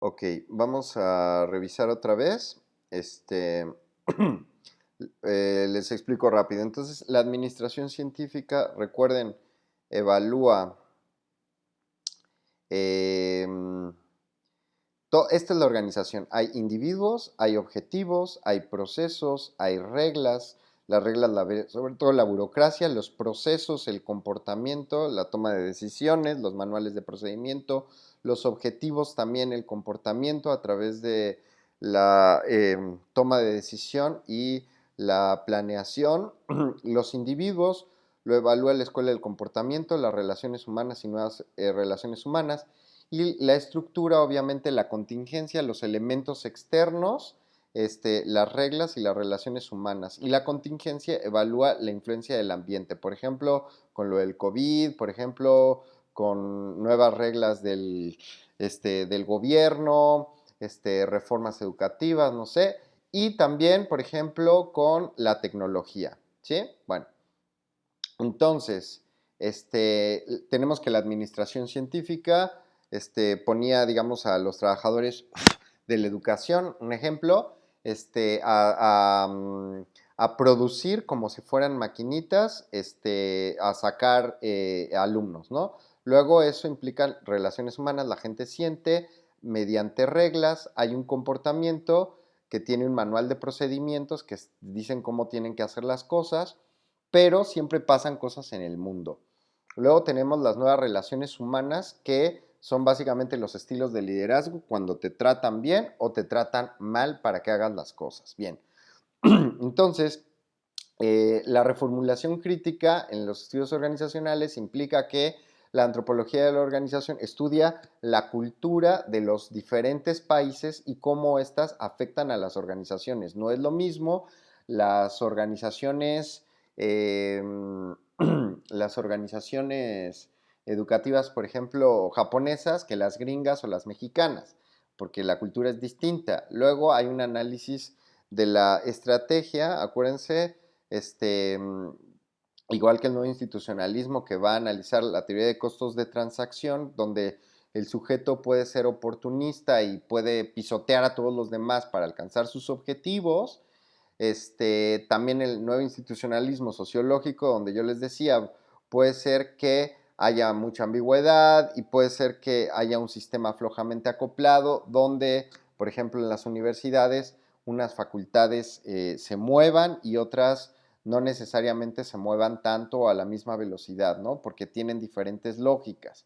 Ok, vamos a revisar otra vez. Les explico rápido. Entonces, la administración científica, recuerden, evalúa. em, Esta es la organización. Hay individuos, hay objetivos, hay procesos, hay reglas. Las reglas, sobre todo la burocracia, los procesos, el comportamiento, la toma de decisiones, los manuales de procedimiento, los objetivos también, el comportamiento a través de la toma de decisión y la planeación. Los individuos lo evalúa la escuela del comportamiento, las relaciones humanas y nuevas relaciones humanas. Y la estructura, obviamente, la contingencia, los elementos externos, las reglas y las relaciones humanas. Y la contingencia evalúa la influencia del ambiente, por ejemplo, con lo del COVID, por ejemplo, con nuevas reglas del gobierno, reformas educativas, no sé. Y también, por ejemplo, con la tecnología, ¿sí? Bueno, entonces, tenemos que la administración científica ponía, digamos, a los trabajadores de la educación, un ejemplo, a producir como si fueran maquinitas, a sacar alumnos, ¿no? Luego eso implica relaciones humanas, la gente siente mediante reglas, hay un comportamiento que tiene un manual de procedimientos que dicen cómo tienen que hacer las cosas, pero siempre pasan cosas en el mundo. Luego tenemos las nuevas relaciones humanas, que son básicamente los estilos de liderazgo cuando te tratan bien o te tratan mal para que hagas las cosas bien. Entonces, la reformulación crítica en los estudios organizacionales implica que la antropología de la organización estudia la cultura de los diferentes países y cómo éstas afectan a las organizaciones. No es lo mismo las organizaciones, eh, las organizaciones educativas, por ejemplo, japonesas, que las gringas o las mexicanas, porque la cultura es distinta. Luego hay un análisis de la estrategia, acuérdense, este, igual que el nuevo institucionalismo, que va a analizar la teoría de costos de transacción, donde el sujeto puede ser oportunista y puede pisotear a todos los demás para alcanzar sus objetivos. También el nuevo institucionalismo sociológico, donde yo les decía, puede ser que haya mucha ambigüedad y puede ser que haya un sistema flojamente acoplado, donde, por ejemplo, en las universidades, unas facultades se muevan y otras no necesariamente se muevan tanto a la misma velocidad, ¿no? Porque tienen diferentes lógicas.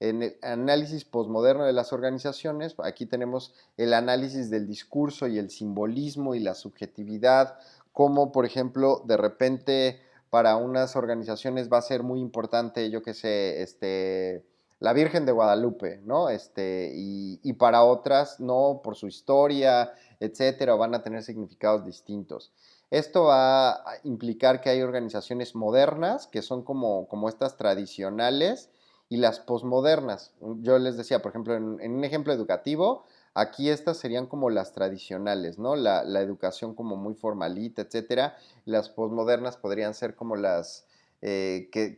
En el análisis posmoderno de las organizaciones, aquí tenemos el análisis del discurso y el simbolismo y la subjetividad, como por ejemplo, de repente para unas organizaciones va a ser muy importante, yo qué sé, la Virgen de Guadalupe, ¿no? Y para otras no, por su historia, etcétera, van a tener significados distintos. Esto va a implicar que hay organizaciones modernas, que son como estas tradicionales, y las posmodernas. Yo les decía, por ejemplo, en un ejemplo educativo, aquí estas serían como las tradicionales, ¿no? La educación como muy formalita, etcétera. Las posmodernas podrían ser como las que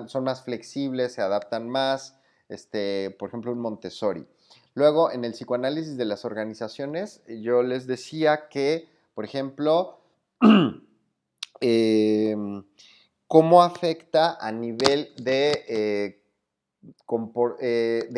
son más flexibles, se adaptan más, por ejemplo, un Montessori. Luego, en el psicoanálisis de las organizaciones, yo les decía que, por ejemplo, eh, cómo afecta a nivel de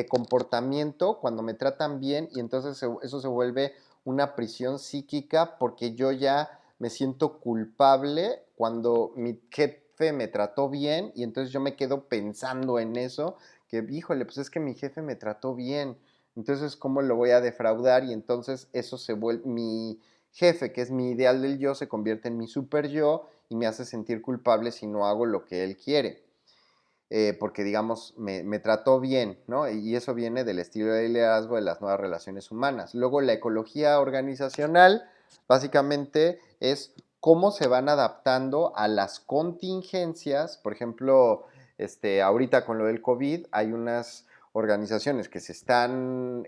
comportamiento cuando me tratan bien, y entonces eso se vuelve una prisión psíquica porque yo ya me siento culpable cuando mi jefe me trató bien, y entonces yo me quedo pensando en eso, que híjole, pues es que mi jefe me trató bien, entonces ¿cómo lo voy a defraudar? Y entonces eso se vuelve, mi jefe, que es mi ideal del yo, se convierte en mi super yo y me hace sentir culpable si no hago lo que él quiere. Porque digamos, me trató bien, ¿no? Y eso viene del estilo de liderazgo de las nuevas relaciones humanas. Luego, la ecología organizacional, básicamente, es cómo se van adaptando a las contingencias. Por ejemplo, ahorita con lo del COVID, hay unas organizaciones que se están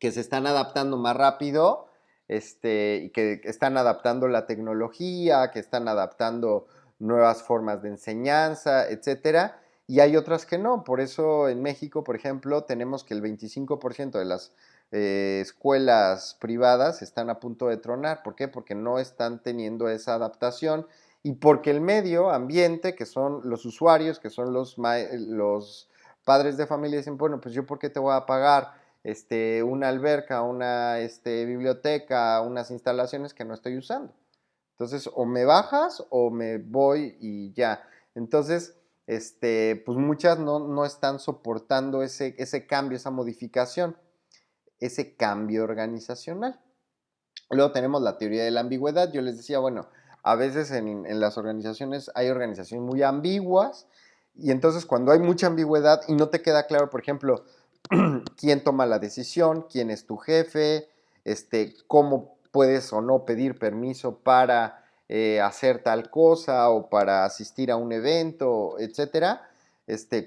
adaptando más rápido, y que están adaptando la tecnología, que están adaptando nuevas formas de enseñanza, etcétera. y hay otras que no. Por eso en México, por ejemplo, tenemos que el 25% de las escuelas privadas están a punto de tronar. ¿Por qué? Porque no están teniendo esa adaptación y porque el medio ambiente, que son los usuarios, que son los padres de familia, dicen, bueno, pues yo por qué te voy a pagar una alberca, una biblioteca, unas instalaciones que no estoy usando. Entonces, o me bajas o me voy y ya. Entonces, pues muchas no están soportando ese cambio, esa modificación, ese cambio organizacional. Luego tenemos la teoría de la ambigüedad. Yo les decía, bueno, a veces en las organizaciones hay organizaciones muy ambiguas y entonces cuando hay mucha ambigüedad y no te queda claro, por ejemplo, quién toma la decisión, quién es tu jefe, cómo puedes o no pedir permiso para hacer tal cosa o para asistir a un evento, etcétera,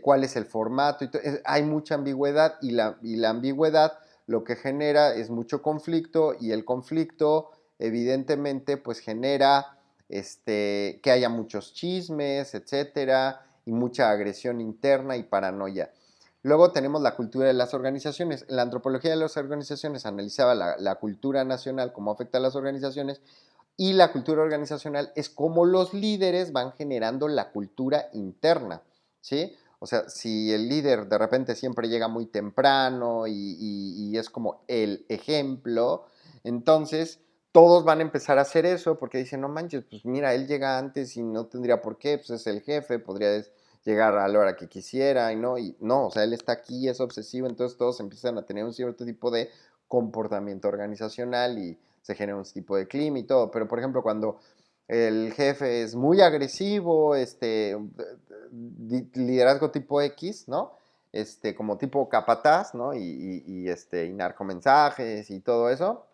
cuál es el formato, hay mucha ambigüedad y la ambigüedad lo que genera es mucho conflicto y el conflicto evidentemente pues genera que haya muchos chismes, etcétera, y mucha agresión interna y paranoia. Luego tenemos la cultura de las organizaciones. La antropología de las organizaciones analizaba la cultura nacional, cómo afecta a las organizaciones, y la cultura organizacional es cómo los líderes van generando la cultura interna, ¿sí? O sea, si el líder de repente siempre llega muy temprano y es como el ejemplo, entonces todos van a empezar a hacer eso porque dicen, no manches, pues mira, él llega antes y no tendría por qué, pues es el jefe, podría llegar a la hora que quisiera y no, o sea, él está aquí, es obsesivo, entonces todos empiezan a tener un cierto tipo de comportamiento organizacional y se genera un tipo de clima y todo, pero por ejemplo cuando el jefe es muy agresivo, liderazgo tipo X, ¿no? Como tipo capataz, ¿no? Y narcomensajes y todo eso.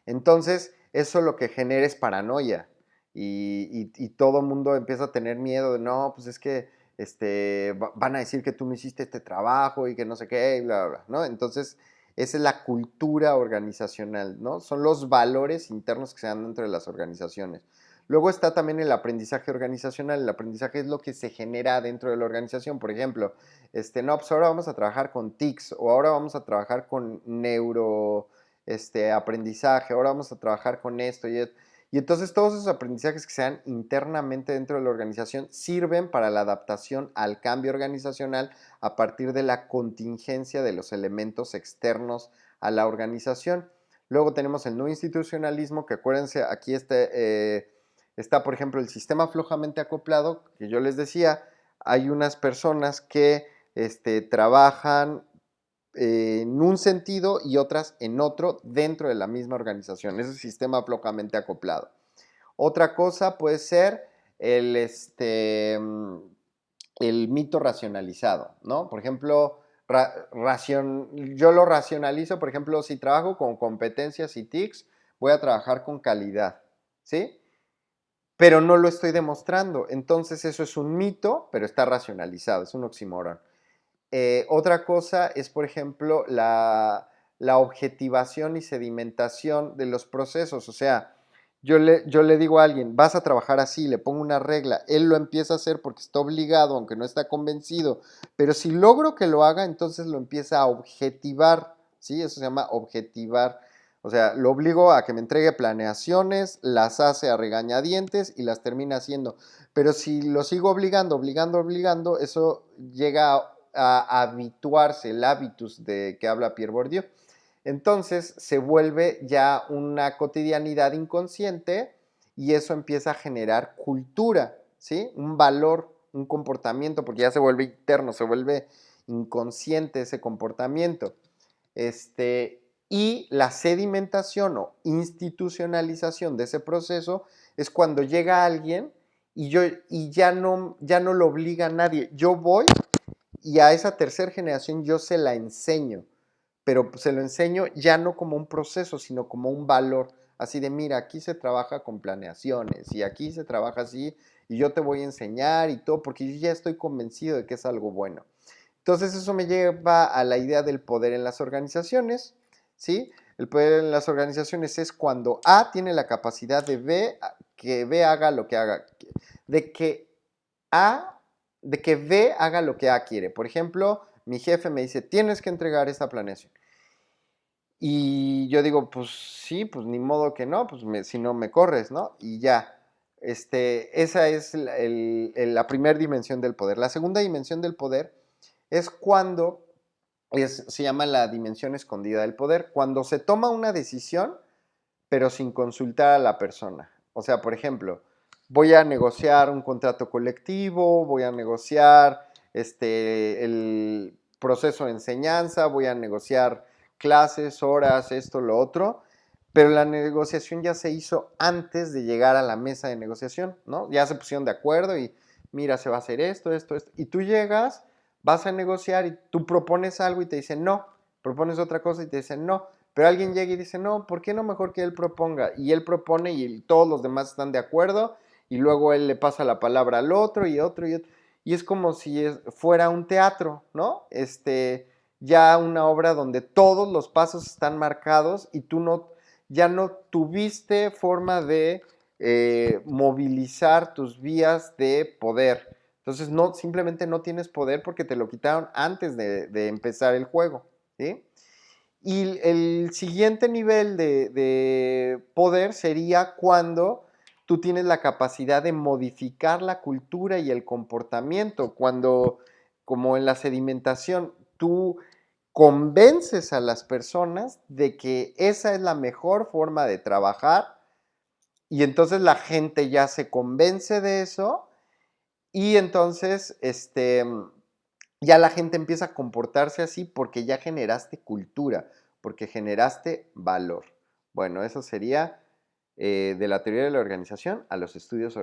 Entonces, eso lo que genera es paranoia y todo el mundo empieza a tener miedo de, no, pues es que van a decir que tú no hiciste este trabajo y que no sé qué, y bla, bla, bla, ¿no? Entonces, esa es la cultura organizacional, ¿no? Son los valores internos que se dan dentro de las organizaciones. Luego está también el aprendizaje organizacional. El aprendizaje es lo que se genera dentro de la organización. Por ejemplo, no, pues ahora vamos a trabajar con TICs o ahora vamos a trabajar con aprendizaje, ahora vamos a trabajar con esto y entonces todos esos aprendizajes que se dan internamente dentro de la organización sirven para la adaptación al cambio organizacional a partir de la contingencia de los elementos externos a la organización. Luego tenemos el no institucionalismo, que acuérdense, aquí está por ejemplo el sistema flojamente acoplado, que yo les decía, hay unas personas que trabajan en un sentido y otras en otro dentro de la misma organización. Es el sistema flojamente acoplado. Otra cosa puede ser el mito racionalizado, ¿no? Por ejemplo, yo lo racionalizo, por ejemplo, si trabajo con competencias y TICs, voy a trabajar con calidad, ¿sí? Pero no lo estoy demostrando. Entonces eso es un mito, pero está racionalizado, es un oxímoron. Otra cosa es, por ejemplo, la objetivación y sedimentación de los procesos. O sea, yo le digo a alguien, vas a trabajar así, le pongo una regla, él lo empieza a hacer porque está obligado, aunque no está convencido, pero si logro que lo haga, entonces lo empieza a objetivar, ¿sí? Eso se llama objetivar. O sea, lo obligo a que me entregue planeaciones, las hace a regañadientes y las termina haciendo. Pero si lo sigo obligando, eso llega a habituarse, el hábitus de que habla Pierre Bourdieu. Entonces se vuelve ya una cotidianidad inconsciente y eso empieza a generar cultura, ¿sí? Un valor, un comportamiento, porque ya se vuelve interno, se vuelve inconsciente ese comportamiento. Y la sedimentación o institucionalización de ese proceso es cuando llega alguien y ya no lo obliga a nadie. Yo voy y a esa tercera generación yo se la enseño, pero se lo enseño ya no como un proceso, sino como un valor. Así de, mira, aquí se trabaja con planeaciones y aquí se trabaja así y yo te voy a enseñar y todo, porque yo ya estoy convencido de que es algo bueno. Entonces eso me lleva a la idea del poder en las organizaciones, ¿sí? El poder en las organizaciones es cuando A tiene la capacidad de B, que B haga lo que haga, de que A de que B haga lo que A quiere. Por ejemplo, mi jefe me dice, tienes que entregar esta planeación. Y yo digo, pues sí, pues ni modo que no, pues si no me corres, ¿no? Y ya. Esa es la primera dimensión del poder. La segunda dimensión del poder es cuando se llama la dimensión escondida del poder, cuando se toma una decisión, pero sin consultar a la persona. O sea, por ejemplo, voy a negociar un contrato colectivo, voy a negociar el proceso de enseñanza, voy a negociar clases, horas, esto, lo otro, pero la negociación ya se hizo antes de llegar a la mesa de negociación, ¿no? Ya se pusieron de acuerdo y mira, se va a hacer esto, esto, esto, y tú llegas, vas a negociar y tú propones algo y te dicen no, propones otra cosa y te dicen no, pero alguien llega y dice, no, ¿por qué no mejor que él proponga? Y él propone y todos los demás están de acuerdo y luego él le pasa la palabra al otro y otro y otro. Y es como si fuera un teatro, ¿no? Ya una obra donde todos los pasos están marcados y tú no, ya no tuviste forma de movilizar tus vías de poder. Entonces no, simplemente no tienes poder porque te lo quitaron antes de empezar el juego, ¿sí? Y el siguiente nivel de poder sería cuando tú tienes la capacidad de modificar la cultura y el comportamiento, cuando, como en la sedimentación, tú convences a las personas de que esa es la mejor forma de trabajar y entonces la gente ya se convence de eso y entonces ya la gente empieza a comportarse así porque ya generaste cultura, porque generaste valor. Bueno, eso sería de la teoría de la organización a los estudios